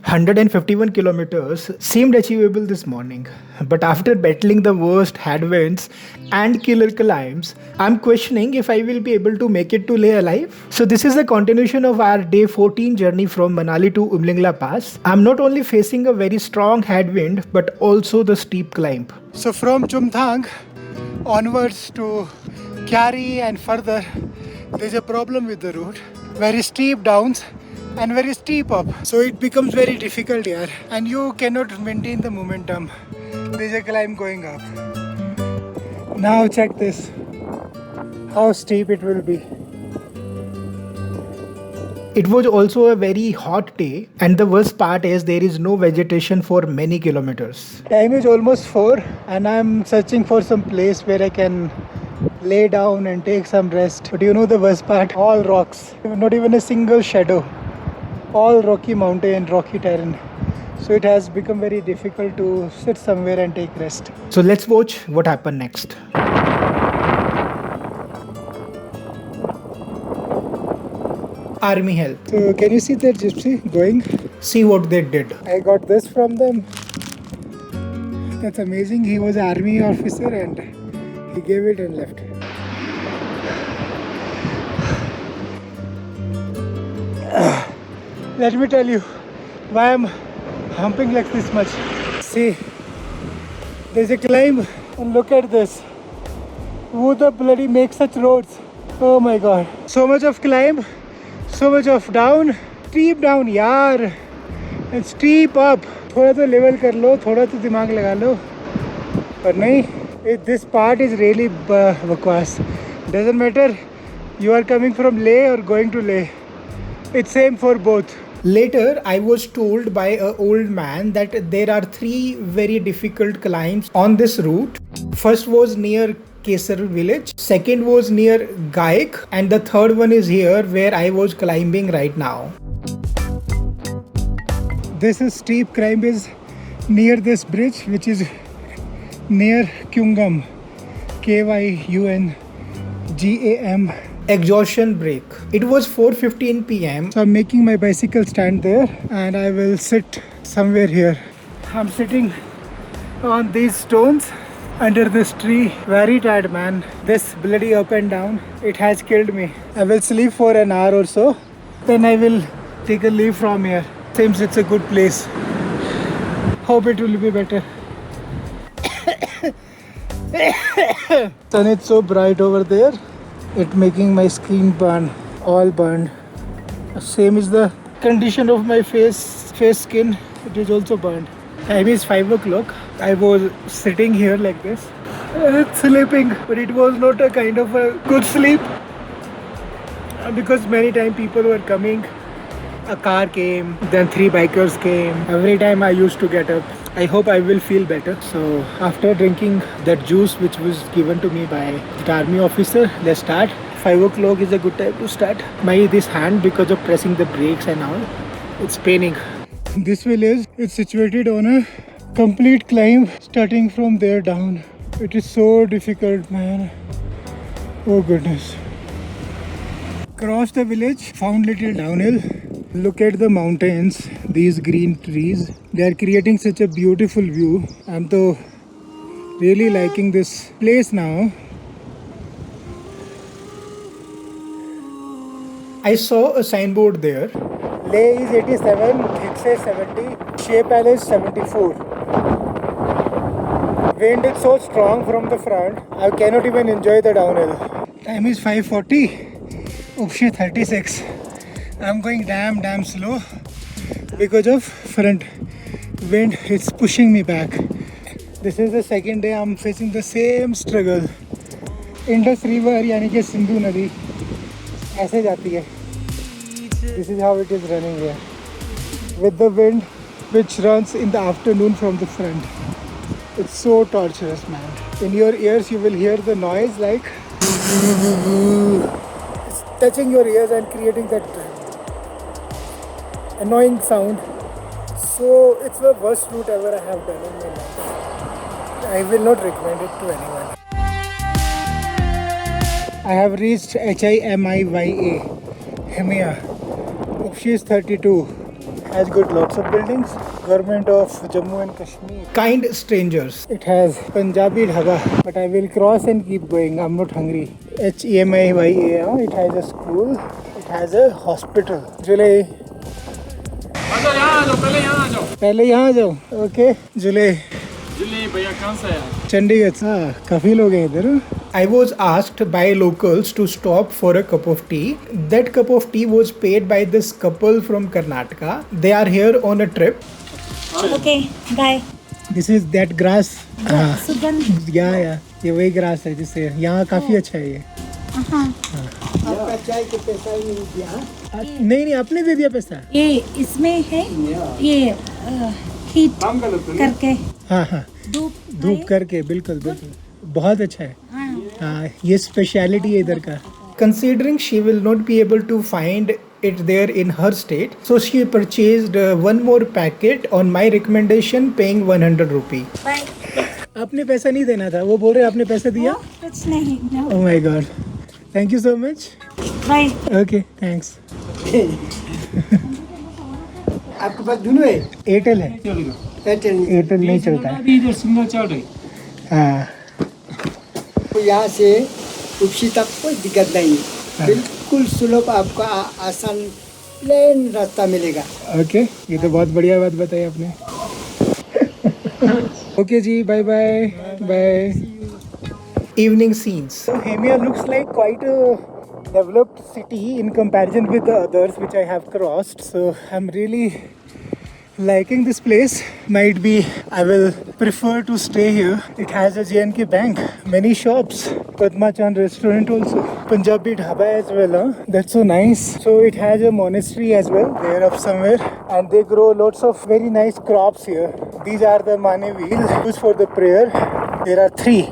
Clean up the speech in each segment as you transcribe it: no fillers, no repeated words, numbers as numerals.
151 kilometers seemed achievable this morning, but after battling the worst headwinds and killer climbs, I'm questioning if I will be able to make it to Leh alive. So this is the continuation of our day 14 journey from Manali to Umlingla Pass. I'm not only facing a very strong headwind but also the steep climb. So from Chumthang onwards to Kyari and further, there's a problem with the route. Very steep downs and very steep up, so it becomes very difficult here and you cannot maintain the momentum. There's a climb going up. Now check this, how steep it will be. It was also a very hot day, and the worst part is there is no vegetation for many kilometers. Time is almost 4 and I'm searching for some place where I can lay down and take some rest. But you know the worst part, all rocks, not even a single shadow. All rocky mountain, rocky terrain. So it has become very difficult to sit somewhere and take rest. So let's watch what happened next. Army help. So can you see that gypsy going? See what they did. I got this from them. That's amazing. He was an army officer and he gave it and left. Let me tell you why I'm humping like this much. See, there's a climb and look at this. Who the bloody makes such roads? Oh my god. So much of climb, so much of down, steep down yaar, and steep up. थोड़ा तो level कर लो, थोड़ा तो दिमाग लगा लो. पर नहीं, this part is really बकवास. Doesn't matter you are coming from Leh or going to Leh. It's same for both. Later, I was told by an old man that there are 3 very difficult climbs on this route. First was near Kesar village, second was near Gaik, and the third one is here where I was climbing right now. This is steep climb is near this bridge which is near Kyungam, Kyungam. Exhaustion break. It was 4:15 p.m. So I'm making my bicycle stand there and I will sit somewhere here. I'm sitting on these stones under this tree. Very tired, man. This bloody up and down, it has killed me. I will sleep for an hour or so. Then I will take a leave from here. Seems it's a good place. Hope it will be better. Sun is so bright over there. It making my skin burn, all burned. Same is the condition of my face skin. It is also burned. Time is 5 o'clock. I was sitting here like this, sleeping, but it was not a kind of a good sleep because many times people were coming. A car came, then 3 bikers came. Every time I used to get up. I hope I will feel better. So after drinking that juice which was given to me by the army officer, let's start. 5 o'clock is a good time to start. This hand, because of pressing the brakes and all, it's paining. This village is situated on a complete climb starting from there down. It is so difficult, man. Oh goodness. Crossed the village, found little downhill. Look at the mountains, these green trees. They are creating such a beautiful view. I'm so really liking this place now. I saw a signboard there. Leh is 87, Dhikse 70, Shea Palace 74. Wind is so strong from the front, I cannot even enjoy the downhill. Time is 5:40, Upshi 36. I'm going damn slow because of front wind. It's pushing me back. This is the second day I'm facing the same struggle. Indus River यानी कि सिंधु नदी ऐसे जाती है. This is how it is running here. With the wind which runs in the afternoon from the front. It's so torturous, man. In your ears you will hear the noise like it's touching your ears and creating that annoying sound. So it's the worst route ever I have done in my life. I will not recommend it to anyone. I have reached HIMIYA, Himia. Upshi is 32. has got lots of buildings. Government of Jammu and Kashmir. Kind strangers. It has Punjabi dhaba, but I will cross and keep going. I'm not hungry. HEMIYA. It has a school. It has a hospital. July. पहले यहाँ आ जाओ. Okay. July. भैया कहाँ से है? चंडीगढ़. हाँ, काफी लोग हैं इधर. I was asked by locals to stop for a cup of tea. That cup of tea was paid by this couple from Karnataka. They are here on a trip. Okay, bye. This is that grass. Sugandh. या ये वही grass है जिससे यहाँ काफी अच्छा है ये. आपका चाय के पैसा ही नहीं दिया? नहीं आपने दे दिया पैसा. ये इसमें है ये हीट करके. हाँ धूप करके. बिल्कुल बहुत अच्छा है. हाँ ये स्पेशलिटी है इधर का. Considering she will not be able to find it there in her state, so she purchased one more packet on my recommendation, paying 100 rupee. Bye. आपने पैसा नहीं देना था. वो बोल रहे आपने पैसा दिया. कुछ नहीं. Oh my God. Thank you so much. Bye. Okay, thanks. आपके पास दोनों है? एयरटेल है. एयरटेल नहीं चलता है. इधर सिंगल चल रही. हाँ. तो यहाँ से उपसी तक कोई दिक्कत नहीं. बिल्कुल सुलभ आपको आसान प्लेन रास्ता मिलेगा. ओके ये तो बहुत बढ़िया बात बताई आपने. ओके जी, bye bye bye. Evening scenes. So Hemia looks like quite a developed city in comparison with the others which I have crossed. So I'm really liking this place. Might be I will prefer to stay here. It has a J&K bank, many shops, Padma Chand restaurant also, Punjabi dhaba as well. That's so nice. So it has a monastery as well there up somewhere, and they grow lots of very nice crops here. These are the mane wheels used for the prayer. There are 3.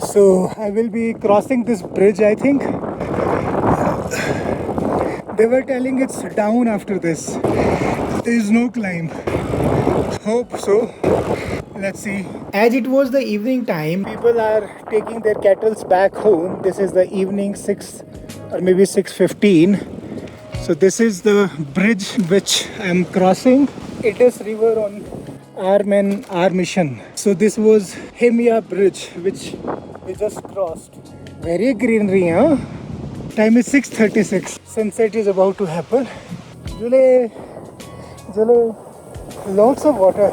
So I will be crossing this bridge, I think. They were telling it's down after this. There is no climb. Hope so. Let's see. As it was the evening time, people are taking their kettles back home. This is the evening 6 or maybe 6:15. So this is the bridge which I am crossing. Indus River on our mission. So this was Hemia Bridge which we just crossed. Very greenery, huh? Time is 6:36. Sunset is about to happen. July, lots of water.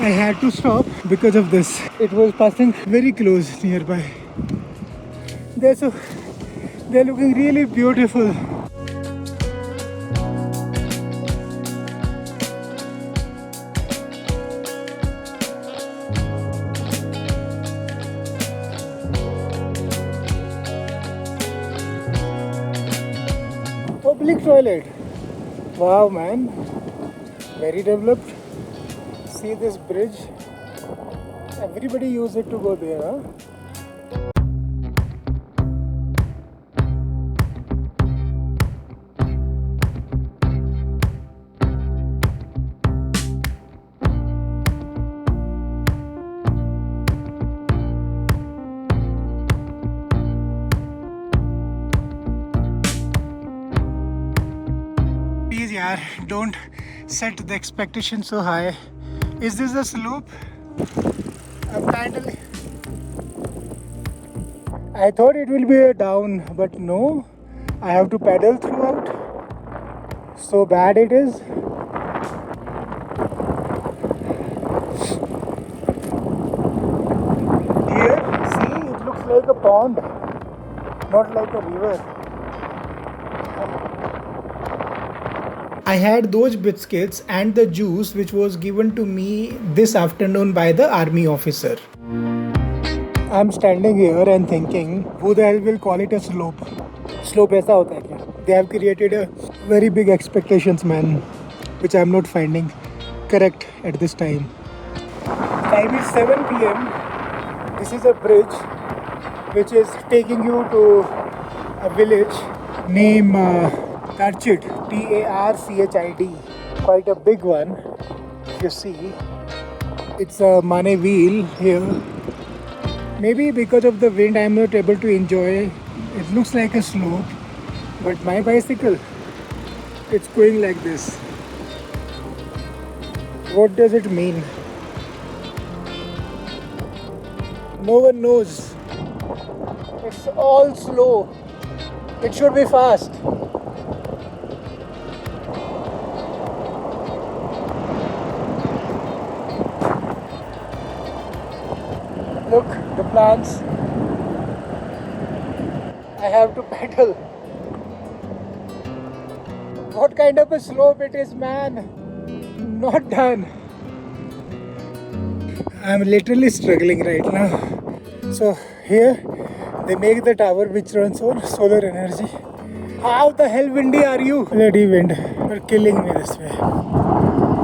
I had to stop because of this. It was passing very close nearby. They're looking really beautiful. Public toilet. Wow, man. Very developed. See this bridge? Everybody use it to go there, huh? Please, yaar, don't set the expectation so high. Is this a slope? Apparently, I thought it will be a down, but no. I have to pedal throughout. So bad it is. Here, see, it looks like a pond, not like a river. I had those biscuits and the juice which was given to me this afternoon by the army officer. I'm standing here and thinking, who the hell will call it a slope? Slope ऐसा होता है क्या? They have created a very big expectations, man, which I'm not finding correct at this time. Time is 7 p.m. This is a bridge which is taking you to a village named Tarchid, Tarchid. Quite a big one. You see, it's a mane wheel here. Maybe because of the wind, I'm not able to enjoy. It looks like a slope, but my bicycle it's going like this. What does it mean? No one knows. It's all slow. It should be fast. Look, the plants. I have to pedal. What kind of a slope it is, man? Not done. I'm literally struggling right now. So here they make the tower which runs on solar energy. How the hell windy are you? Bloody wind. You're killing me this way.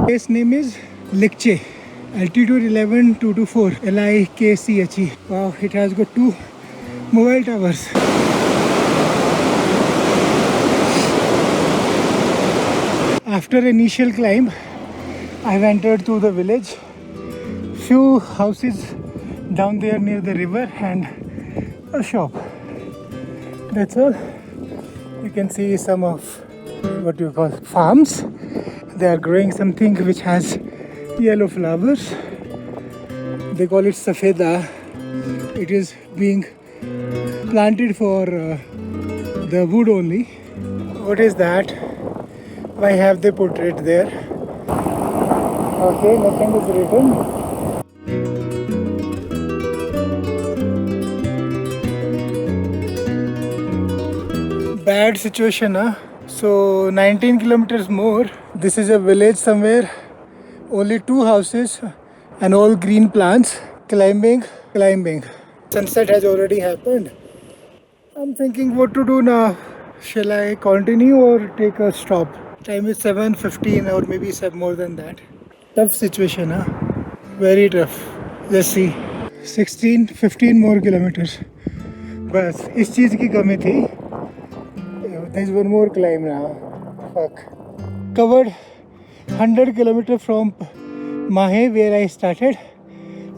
Place name is Likche. Altitude 11,224. Likche. Wow, it has got 2 mobile towers. After initial climb, I've entered through the village. Few houses down there near the river and a shop. That's all. You can see some of what you call farms. They are growing something which has yellow flowers. They call it safeda. It is being planted for the wood only. What is that? Why have they put it there? Okay, nothing is written. Bad situation, huh? So 19 kilometers more. This is a village somewhere. Only 2 houses and all green plants. Climbing. Sunset has already happened. I'm thinking what to do now. Shall I continue or take a stop? Time is 7:15 or maybe more than that. Tough situation, huh? Very tough. Let's see. 15 more kilometers. बस इस चीज़ की कमी थी. There's one more climb now. Fuck. Covered 100 kilometers from Mahe where I started,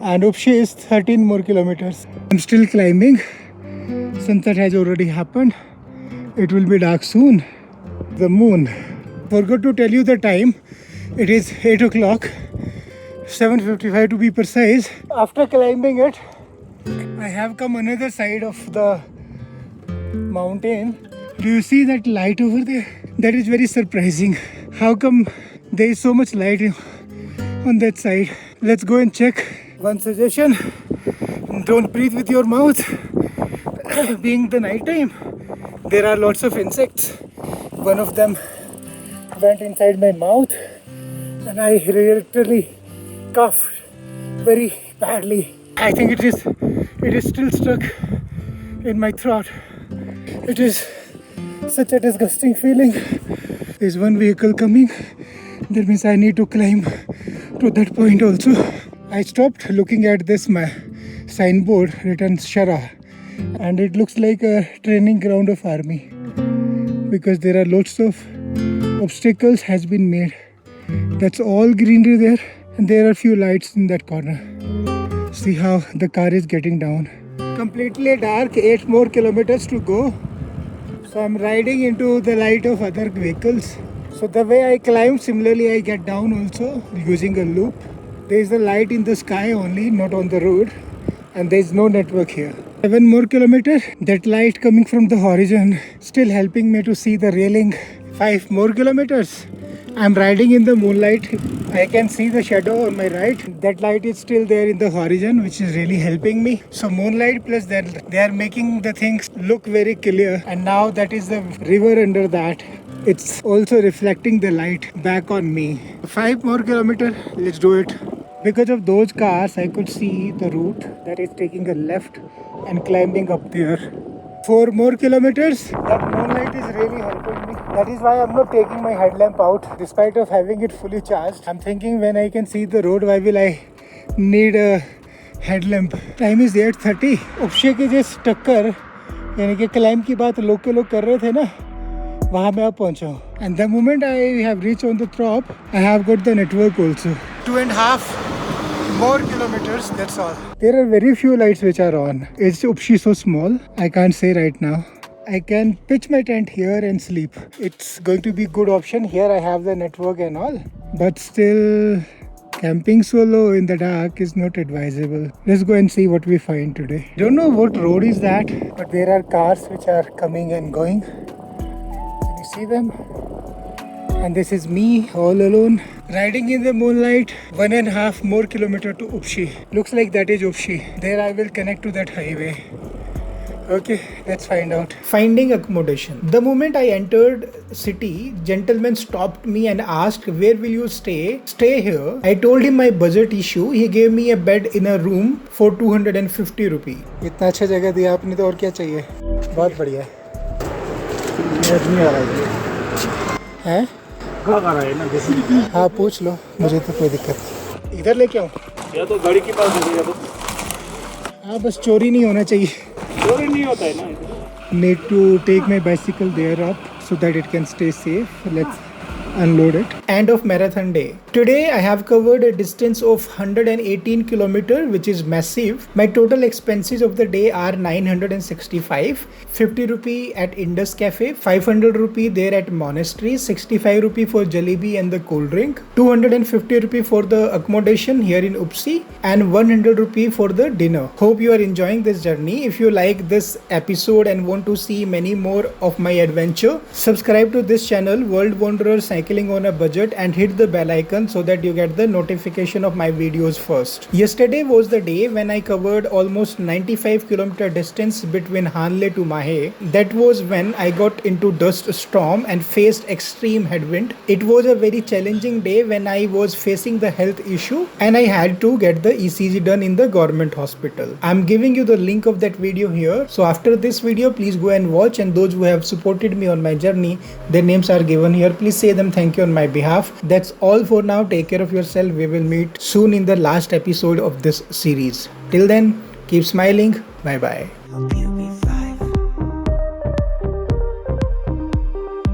and Upshi is 13 more kilometers. I'm still climbing. Sunset has already happened. It will be dark soon. The moon. Forgot to tell you the time. It is 8 o'clock. 7:55 to be precise. After climbing it, I have come another side of the mountain. Do you see that light over there? That is very surprising. How come there is so much light on that side? Let's go and check. One suggestion, don't breathe with your mouth. Being the night time, there are lots of insects. One of them went inside my mouth and I literally coughed very badly. I think it is still stuck in my throat. It is such a disgusting feeling. There's one vehicle coming. That means I need to climb to that point also. I stopped looking at this signboard written Shara, and it looks like a training ground of army because there are lots of obstacles has been made. That's all greenery there, and there are few lights in that corner. See how the car is getting down. Completely dark. 8 more kilometers to go. So I'm riding into the light of other vehicles. So the way I climb, similarly I get down also using a loop. There is a light in the sky only, not on the road, and there is no network here. 7 more kilometers. That light coming from the horizon still helping me to see the railing. 5 more kilometers. I'm riding in the moonlight. I can see the shadow on my right. That light is still there in the horizon, which is really helping me. So moonlight plus that, they are making the things look very clear. And now that is the river under that. It's also reflecting the light back on me. 5 more kilometers. Let's do it. Because of those cars, I could see the route that is taking a left and climbing up there. 4 more kilometers. That moonlight is really helping me. That is why I'm not taking my headlamp out despite of having it fully charged. I'm thinking when I can see the road, why will I need a headlamp? Time is 8:30. उपशे के जिस टक्कर यानी कि climb की बात लोग के लोग कर रहे थे ना, वहाँ मैं अब पहुँचा हूँ. And the moment I have reached on the top, I have got the network also. 2.5 more kilometers, that's all. There are very few lights which are on. Is Upshi so small? I can't say right now. I can pitch my tent here and sleep. It's going to be good option. Here I have the network and all, but still camping solo in the dark is not advisable. Let's go and see what we find today. Don't know what road is that, but there are cars which are coming and going. Can you see them? And this is me all alone riding in the moonlight. 1.5 more kilometer to Upshi. Looks like that is Upshi. There I will connect to that highway. Okay, let's find out. Finding accommodation. The moment I entered city, gentleman stopped me and asked, where will you stay? Stay here. I told him my budget issue. He gave me a bed in a room for 250 rupees. इतना अच्छा जगह दिया आपने तो और क्या चाहिए? बहुत बढ़िया है. हैं? हाँ पूछ लो, मुझे तो कोई दिक्कत नहीं. इधर लेके आऊँ? या तो गाड़ी के पास दे दो या तो. हाँ बस चोरी नहीं होना चाहिए. चोरी नहीं होता है ना. Need to take my bicycle there up so that it can stay safe. Let's unload it. End of marathon day. Today I have covered a distance of 118 km, which is massive. My total expenses of the day are 965. 50 rupee at Indus Cafe, 500 rupee there at Monastery, 65 rupee for jalebi and the cold drink, 250 rupee for the accommodation here in Upsi, and 100 rupee for the dinner. Hope you are enjoying this journey. If you like this episode and want to see many more of my adventure, subscribe to this channel, World Wanderer Cycling on a Budget, and hit the bell icon so that you get the notification of my videos first. Yesterday was the day when I covered almost 95 km distance between Hanle to Mahe. That was when I got into dust storm and faced extreme headwind. It was a very challenging day when I was facing the health issue and I had to get the ECG done in the government hospital. I'm giving you the link of that video here. So after this video, please go and watch, and those who have supported me on my journey, their names are given here. Please say them thank you on my behalf. That's all for now. Take care of yourself. We will meet soon in the last episode of this series. Till then, keep smiling. Bye bye.